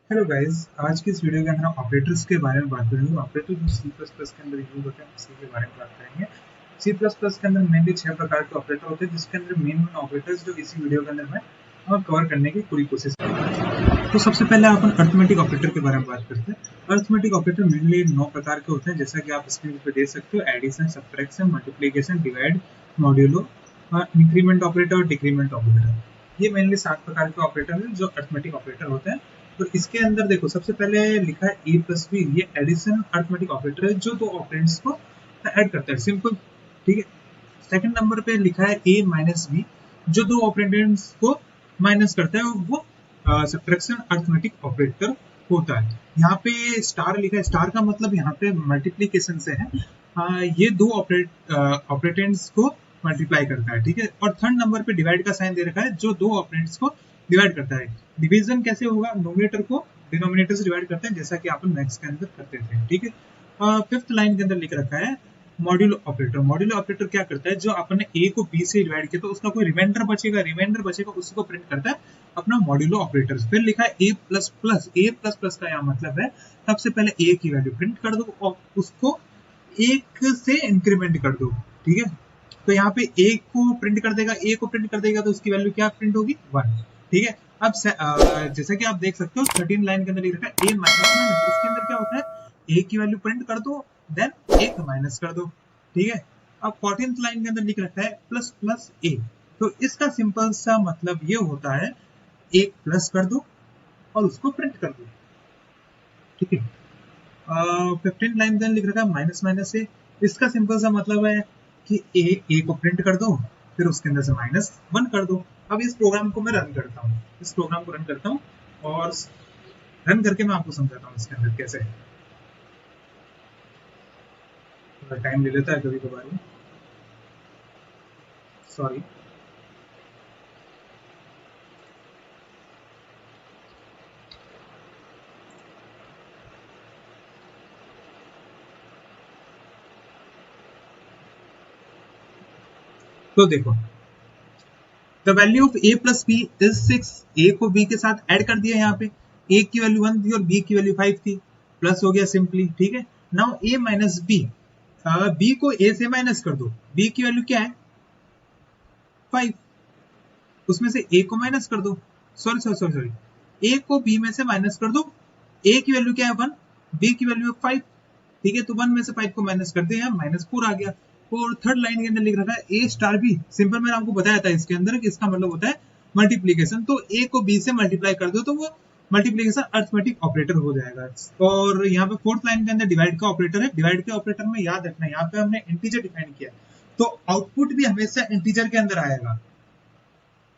Hello guys, आज की इस वीडियो के अंदर हम ऑपरेटर्स के बारे में बात करेंगे। ऑपरेटर जो सी प्लस प्लस के अंदर यूज होते हैं उसी के बारे में बात करेंगे। सी प्लस प्लस के अंदर मेनली 6 प्रकार के ऑपरेटर होते हैं, जिसके अंदर मेन ऑपरेटर्स जो इसी वीडियो के अंदर मैं कवर करने की पूरी कोशिश करूंगा। तो सबसे पहले अपन अर्थमेटिक ऑपरेटर के बारे में बात करते हैं। अर्थमेटिक ऑपरेटर मेनली 9 प्रकार के होते हैं, जैसा कि आप स्क्रीन पे देख सकते हो। Addition, subtraction, multiplication, divide, modulo, increment operator और डिक्रीमेंट ऑपरेटर। ये मेनली 7 प्रकार के ऑपरेटर हैं जो अर्थमेटिक ऑपरेटर होते हैं। तो इसके अंदर देखो, सबसे पहले लिखा है ए प्लस बी। ये एडिशन अर्थमेटिक ऑपरेटर है जो दो ऑपरेंड्स को ऐड करता है, सिंपल, ठीक है। सेकंड नंबर पे लिखा है ए माइनस बी, जो दो ऑपरेंड्स को माइनस करता है, वो सब्ट्रैक्शन अर्थमेटिक ऑपरेटर होता है। यहाँ पे स्टार लिखा है, स्टार का मतलब यहाँ पे मल्टीप्लीकेशन से है। ये दो ऑपरेटेंट्स को मल्टीप्लाई करता है, ठीक है। और थर्ड नंबर पे डिवाइड का साइन दे रखा है, जो दो ऑपरेंट्स को डिवाइड करता है। डिवीजन कैसे होगा? नोमिनेटर को डिनोमिनेटर से डिवाइड करते हैं, जैसा कि आप मैथ्स के अंदर करते थे, ठीक है। फिफ्थ लाइन के अंदर लिख रखा है मॉड्यूलो ऑपरेटर। मॉड्यूलो ऑपरेटर क्या करता है? जो अपन ने ए को बी से डिवाइड किया तो उसका कोई रिमाइंडर बचेगा, उसको प्रिंट करता है अपना मॉड्यूलो ऑपरेटर। फिर लिखा है ए प्लस प्लस। ए प्लस प्लस का यह मतलब है, सबसे पहले ए की वैल्यू प्रिंट कर दो और उसको एक से इंक्रीमेंट कर दो, ठीक है। तो यहाँ पे ए को प्रिंट कर देगा, ए को प्रिंट कर देगा तो उसकी वैल्यू क्या प्रिंट होगी? 1, ठीक है। अब जैसा कि आप देख सकते हो 13 लाइन के अंदर लिख रखा है ए माइनस माइनस। इसके अंदर क्या होता है? ए की वैल्यू प्रिंट कर दो, देन एक माइनस कर दो, ठीक है। अब 14th लाइन के अंदर लिख रखा है प्लस प्लस ए। तो इसका सिंपल सा मतलब ये होता है, एक प्लस कर दो और उसको प्रिंट कर दो, ठीक है। 15 लाइन देन लिख रखा है माइनस माइनस ए। इसका सिंपल सा मतलब है कि ए को प्रिंट कर दो, फिर उसके अंदर से -1 कर दो। अब इस प्रोग्राम को मैं रन करता हूँ, इस प्रोग्राम को रन करता हूँ और रन करके मैं आपको समझाता हूँ इसके अंदर कैसे है। थोड़ा टाइम ले लेता है कभी कभार में, सॉरी। तो देखो, the value of A plus B is 6। A को बी के साथ ऐड कर दिया, यहाँ पे ए की वैल्यू 1 थी और बी की वैल्यू 5 थी, प्लस हो गया सिंपली, ठीक है। नाउ ए माइनस बी, बी को ए से माइनस कर दो, बी की वैल्यू क्या है? 5। उसमें से ए को माइनस कर दो, सॉरी सॉरी सॉरी सॉरी, ए को बी में से माइनस कर दो। ए की वैल्यू क्या है? 1, बी की वैल्यू है 5, ठीक है। तो 1 में से 5 को माइनस कर दिया, -4 आ गया। और थर्ड लाइन के अंदर लिख रखा है ए स्टार बी। सिंपल मैंने आपको बताया था इसके अंदर कि इसका मतलब होता है मल्टीप्लीकेशन। तो ए को बी से मल्टीप्लाई कर दो तो वो मल्टीप्लीकेशन अर्थमेटिक ऑपरेटर हो जाएगा। और यहाँ पे फोर्थ लाइन के अंदर डिवाइड का ऑपरेटर है। डिवाइड के ऑपरेटर में याद रखना, यहाँ पे हमने इंटीजर डिफाइन किया, तो आउटपुट भी हमेशा इंटीजर के अंदर आएगा।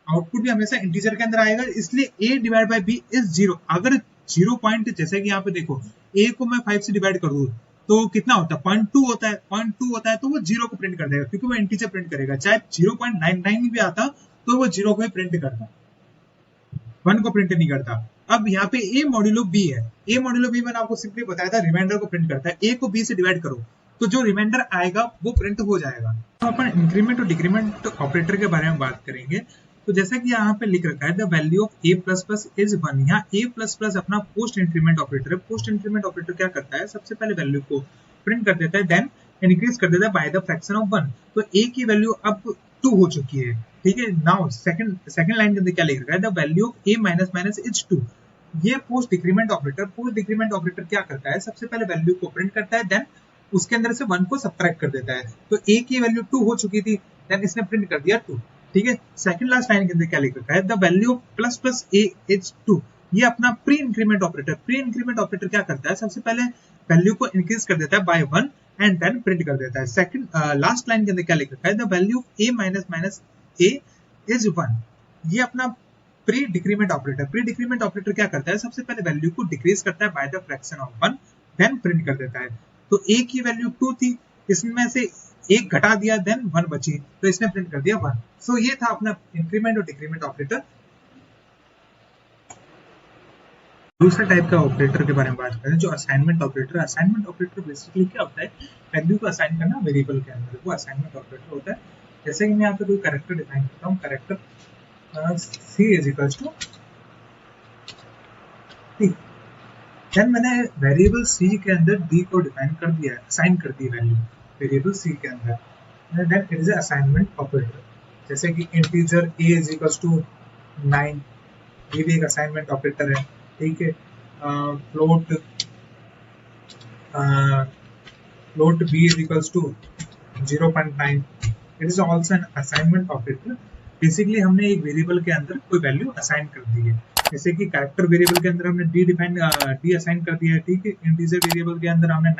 आउटपुट भी हमेशा इंटीजर के अंदर आएगा, इसलिए a divide by b is 0। अगर 0 पॉइंट, जैसे कि यहाँ पे देखो, a को मैं 5 से डिवाइड कर दूं तो कितना होता है? 0.2 होता है। 0.2 होता है तो वो 0 को प्रिंट कर देगा, क्योंकि वो इंटीजर प्रिंट करेगा। चाहे 0.99 भी आता तो वो 0 को ही प्रिंट करता, 1 को प्रिंट नहीं करता। अब यहाँ पे a मॉड्यूलो b है। a मॉड्यूलो b मैंने आपको सिंपली बताया था, रिमाइंडर को प्रिंट करता है। a को b से डिवाइड करो तो जो रिमाइंडर आएगा वो प्रिंट हो जाएगा। तो अपन इंक्रीमेंट और डिक्रीमेंट ऑपरेटर के बारे में बात करेंगे। तो जैसा कि यहाँ पे लिख रखा है, the value of a plus plus is 1। यहाँ a प्लस प्लस अपना पोस्ट इंक्रीमेंट ऑपरेटर है। पोस्ट इंक्रीमेंट ऑपरेटर क्या करता है? सबसे पहले वैल्यू को प्रिंट कर देता है, देन इंक्रीज कर देता है बाय द फ्रैक्शन ऑफ 1। तो a की वैल्यू अब 2 हो चुकी है, ठीक है। नाउ सेकंड लाइन के अंदर क्या लिख रखा है? The value of a minus minus is 2। ये post decrement operator, post decrement operator क्या करता है? सबसे पहले वैल्यू को प्रिंट करता है, देन उसके अंदर से 1 को सब्ट्रैक्ट कर देता है। तो a की वैल्यू 2 हो चुकी थी, देन इसने प्रिंट कर दिया 2, ठीक है। सेकंड लास्ट लाइन के अंदर क्या लिख रखा है? The value of plus plus a is 2। ये अपना pre increment operator. Pre increment operator क्या करता है? सबसे पहले वैल्यू को इंक्रीज कर देता है बाय 1 एंड देन प्रिंट कर देता है। सेकंड लास्ट लाइन के अंदर क्या लिख रखा है? The value of a minus minus a is 1। ये अपना pre decrement operator. Pre decrement operator क्या करता है? सबसे पहले वैल्यू को डिक्रीज करता है by the fraction of 1, then print कर देता है। तो a की वैल्यू 2 थी, इसमें से एक घटा दिया, देन 1 बची, तो इसने प्रिंट कर दिया 1। सो ये था अपना इंक्रीमेंट और डिक्रीमेंट ऑपरेटर। दूसरे टाइप का ऑपरेटर के बारे में बात करें, जो assignment operator. Assignment operator basically क्या होता है? वैल्यू को असाइन करना वेरिएबल के अंदर, वो असाइनमेंट ऑपरेटर होता है। जैसे कि मैं यहाँ पे कोई कैरेक्टर डिफाइन करता हूँ, character c is equal to t, then मैंने वेरिएबल सी के अंदर डी को डिफाइन कर दिया है, असाइन कर दी वैल्यू वेरिएबल सी के अंदर, then it is assignment operator. जैसे कि integer a is equals to 9, ये भी एक असाइनमेंट ऑपरेटर है, ठीक है। Float float b is equals to 0.9, it is also an assignment operator। Basically हमने एक वेरिएबल के अंदर कोई वैल्यू असाइन कर दी है, जैसे कि कैरेक्टर वेरिएबल के अंदर हमने डी असाइन कर दिया है, ठीक है। इंटीजर वेरिएबल के अंदर हमने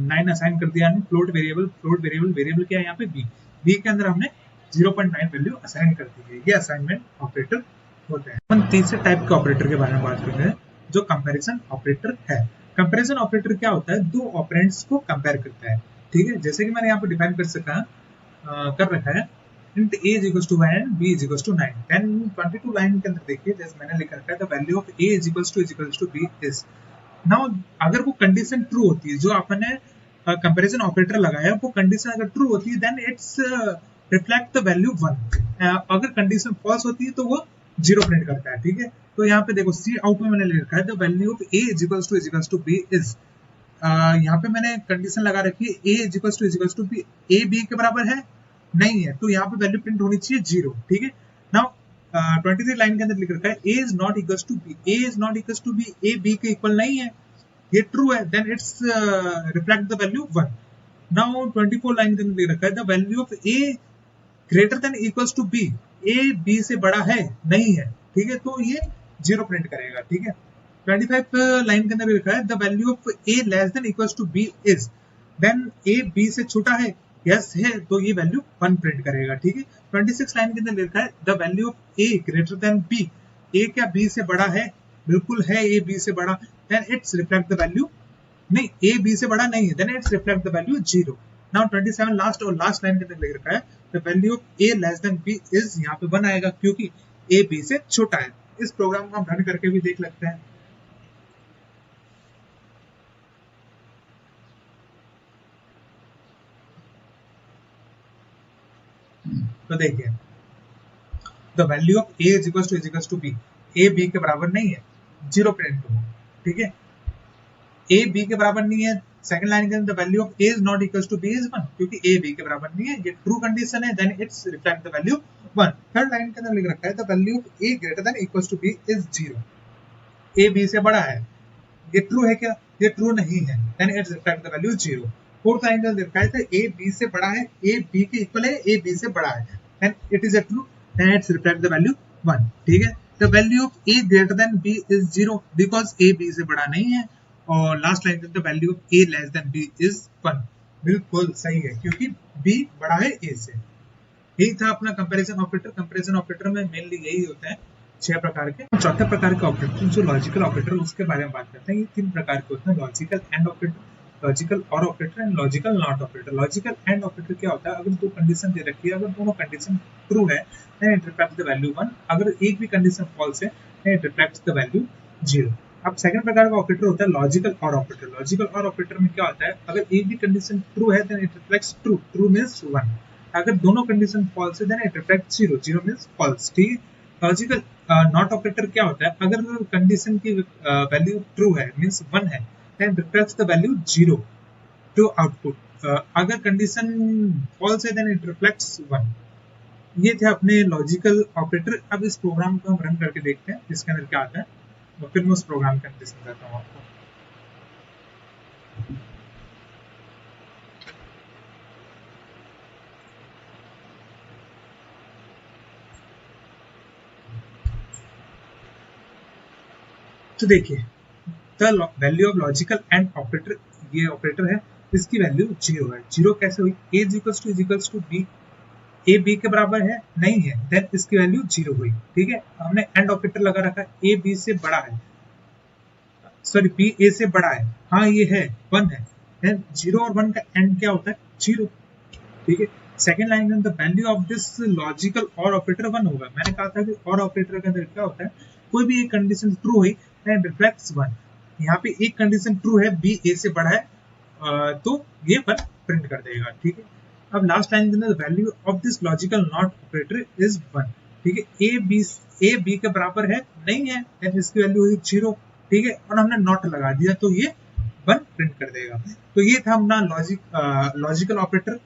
9 असाइन कर दिया है। फ्लोट वेरिएबल क्या है यहाँ पे बी के अंदर हमने 0.9 वैल्यू असाइन कर दी है। ये असाइनमेंट ऑपरेटर होते हैं। हम तीसरे टाइप के ऑपरेटर के बारे में बात कर रहे हैं जो कंपैरिजन ऑपरेटर है। कंपैरिजन ऑपरेटर क्या होता है? दो ऑपरेंड्स को कंपेयर करता है, ठीक है। जैसे कि मैंने यहाँ पे डिफाइन कर रखा है int a is equals to 1 and b is equals to 9। 22 line के अंदर देखिए, जैसे मैंने लिख रखा है the value of a is equals to b is। Now अगर वो कंडीशन ट्रू होती है, जो आपने कंपैरिजन ऑपरेटर लगाया वो कंडीशन अगर ट्रू होती है then it's reflect the value 1। अगर कंडीशन फॉल्स होती है तो वो 0 प्रिंट करता है, ठीक है। तो यहाँ पे देखो सी आउट में मैंने लिख रखा है the value of a is equals to b is। यहाँ पे मैंने कंडीशन लगा रखी है a is equals to b, a b के बराबर है नहीं है, तो यहाँ पे वैल्यू प्रिंट होनी चाहिए 0, ठीक है। नाउ 23 लाइन के अंदर लिख रखा है a is not equals to b, a is not equals to b, a b के इक्वल नहीं है, ये ट्रू है, then it's reflect the value 1। Now 24 line के अंदर लिख रखा है the value of a greater than equals to b, a b से बड़ा है नहीं है, ठीक है, तो ये 0 प्रिंट करेगा, ठीक है। 25 लाइन के अंदर लिखा है the value of a less than equals to b is, then a b से छोटा है यस है, तो ये वैल्यू 1 प्रिंट करेगा, ठीक है। 26 लाइन के अंदर लिखा है the value of a greater than b, a क्या b से बड़ा है? बिल्कुल है a b से बड़ा, then it's reflect the value, नहीं a b से बड़ा नहीं है, then it's reflect the value 0। Now 27 last line के अंदर लिख रखा है the value of a less than b is, यहाँ पे 1 आएगा क्योंकि a b से छोटा है। इस प्रोग्राम को हम रन करके भी देख सकते हैं। तो देखिए the value of a is equals to b, a b के बराबर नहीं है, 0 प्रिंट हो, ठीक है। a b के बराबर नहीं है, सेकंड लाइन के अंदर the value of a is not equals to b is 1, क्योंकि a b के बराबर नहीं है, ये ट्रू कंडीशन है, then it's reflect the value 1। Third line के अंदर लिख रखा है the value of a greater than equals to b is 0, a b से बड़ा है, ये ट्रू है क्या? ये ट्रू नहीं है, then it's reflect the value 0। Fourth line में लिखा है a b से बड़ा है, a b के इक्वल है, a b से बड़ा है, then it is a true, then it's reflect the value 1, ठीक है। The value of a greater than b is 0 because a b से बड़ा नहीं है, और लास्ट लाइन में the value of a less than b is 1, बिल्कुल सही है क्योंकि b बड़ा है a से। यही था अपना कंपैरिजन ऑपरेटर। कंपैरिजन ऑपरेटर में मेनली यही होता है 6 प्रकार के। चौथे प्रकार का ऑपरेटर जो लॉजिकल ऑपरेटर, उसके बारे में बात करते हैं। ये 3 प्रकार के होते हैं, लॉजिकल एंड ऑपरेटर, लॉजिकल और operator and logical not operator. Logical and operator क्या होता है? अगर 2 कंडीशन दे रखी है, अगर दोनों कंडीशन ट्रू है then it reflects the value 1, अगर एक भी कंडीशन फॉल्स है then it reflects the value 0। अब सेकंड प्रकार का ऑपरेटर होता है लॉजिकल और ऑपरेटर। लॉजिकल और ऑपरेटर में क्या होता है? अगर एक भी कंडीशन ट्रू है then it reflects true, true means 1, अगर दोनों कंडीशन फॉल्स है then it reflects 0, 0 means false, ठीक है। लॉजिकल नॉट ऑपरेटर क्या होता है? अगर कंडीशन की वैल्यू ट्रू है मींस 1 है then reflects the value 0 to output, अगर कंडीशन फॉल्स है देन इट रिफ्लेक्ट्स 1। ये थे अपने लॉजिकल ऑपरेटर। अब इस प्रोग्राम को हम रन करके देखते हैं इसके अंदर क्या आता है, और फिर मैं उस प्रोग्राम का डिस्कस करता हूँ आपको। तो देखिए the value of logical and operator, ये ऑपरेटर है, इसकी वैल्यू 0 है। 0 कैसे हुई? a is two b, a b के बराबर है नहीं है, देन इसकी वैल्यू 0 हुई, ठीक है। हमने एंड ऑपरेटर लगा रखा है, a b से बड़ा है, सॉरी b a से बड़ा है, हाँ ये है 1 है, देन 0 और 1 का एंड क्या होता है? 0, ठीक है। सेकंड लाइन में the value of this logical और ऑपरेटर 1 होगा। मैंने कहा था कि और ऑपरेटर के अंदर क्या होता है? कोई भी एक कंडीशन ट्रू हुई देन रिफ्लेक्ट्स 1। यहाँ पे एक कंडीशन ट्रू है, b a से बड़ा है, तो ये 1 प्रिंट कर देगा, ठीक है। अब लास्ट लाइन के अंदर value of this logical not operator is 1, ठीक है। a b के बराबर है नहीं है, देन इसकी वैल्यू हुई 0, ठीक है, और हमने नॉट लगा दिया तो ये 1 प्रिंट कर देगा। तो ये था अपना लॉजिकल ऑपरेटर